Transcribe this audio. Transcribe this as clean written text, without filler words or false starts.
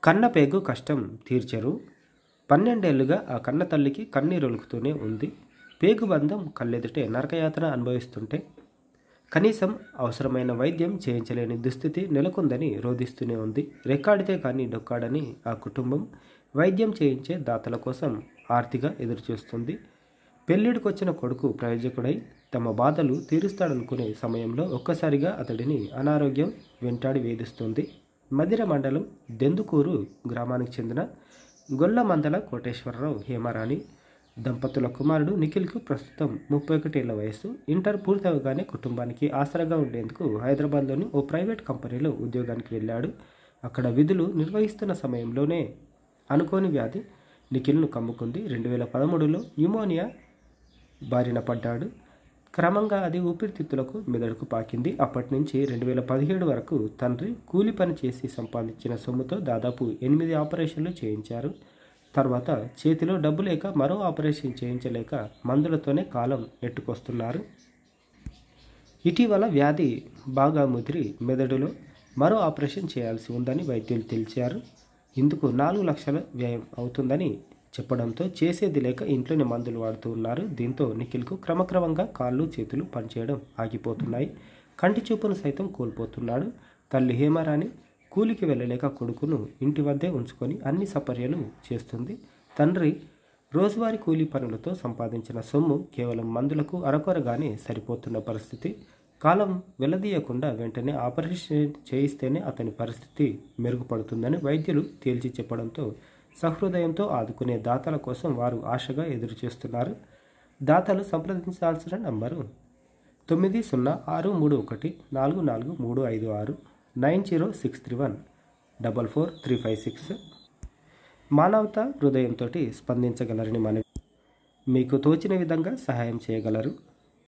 కన్నపేగు కష్టం తీర్చరు. 12 ఏళ్లుగా ఆ కన్న తల్లికి కన్నీరొలుకుతూనే ఉంది. పేగుబంధం కళ్ళెదుటే నరకయాతన అనుభవిస్తుంటే కనీసం అవసరమైన వైద్యం చేయించలేని దుస్థితి నెలకొందని రోధిస్తూనే ఉంది. రెక్కాడితే కానీ డొక్కాడని ఆ కుటుంబం వైద్యం చేయించే దాతల కోసం ఆర్తిగా ఎదురుచూస్తుంది. పెళ్ళిడికొచ్చిన కొడుకు ప్రయోజకుడై తమ బాధలు తీరుస్తాడనుకునే సమయంలో ఒక్కసారిగా అతడిని అనారోగ్యం వెంటాడి వేధిస్తుంది. మదిర మండలం దెందుకూరు గ్రామానికి చెందిన గొల్లమందల కోటేశ్వరరావు హేమరాణి దంపతుల కుమారుడు నిఖిల్కు ప్రస్తుతం 31 ఏళ్ల వయసు. ఇంటర్ పూర్తవగానే కుటుంబానికి ఆసరాగా ఉండేందుకు హైదరాబాద్లోని ఓ ప్రైవేట్ కంపెనీలో ఉద్యోగానికి వెళ్ళాడు. అక్కడ విధులు నిర్వహిస్తున్న సమయంలోనే అనుకోని వ్యాధి నిఖిల్ను కమ్ముకుంది. 2013లో న్యూమోనియా బారిన పడ్డాడు. క్రమంగా అది ఊపిరితిత్తులకు మెదడుకు పాకింది. అప్పటి నుంచి 2017 వరకు తండ్రి కూలి పని చేసి సంపాదించిన సొమ్ముతో దాదాపు 8 ఆపరేషన్లు చేయించారు. తర్వాత చేతిలో డబ్బు లేక మరో ఆపరేషన్ చేయించలేక మందులతోనే కాలం నెట్టుకొస్తున్నారు. ఇటీవల వ్యాధి బాగా ముదిరి మెదడులో మరో ఆపరేషన్ చేయాల్సి ఉందని వైద్యులు తెలిచారు. ఇందుకు 4 లక్షల వ్యయం అవుతుందని చెప్పడంతో చేసేది లేక ఇంట్లోనే మందులు వాడుతూ ఉన్నారు. దీంతో నిఖిల్కు క్రమక్రమంగా కాళ్ళు చేతులు పనిచేయడం ఆగిపోతున్నాయి. కంటి చూపును సైతం కోల్పోతున్నాడు. తల్లి హేమరాణి కూలికి వెళ్ళలేక కొడుకును ఇంటి వద్దే ఉంచుకొని అన్ని సపర్యలు చేస్తుంది. తండ్రి రోజువారీ కూలీ పనులతో సంపాదించిన సొమ్ము కేవలం మందులకు అరకొరగానే సరిపోతున్న పరిస్థితి. కాలం వెల్లదీయకుండా వెంటనే ఆపరేషన్ చేయిస్తేనే అతని పరిస్థితి మెరుగుపడుతుందని వైద్యులు తేల్చి చెప్పడంతో సహృదయంతో ఆదుకునే దాతల కోసం వారు ఆశగా ఎదురుచూస్తున్నారు. దాతలు సంప్రదించాల్సిన నంబరు 9063144356 9063144356. మానవతా హృదయంతో స్పందించగలరని మనవి. మీకు తోచిన విధంగా సహాయం చేయగలరు.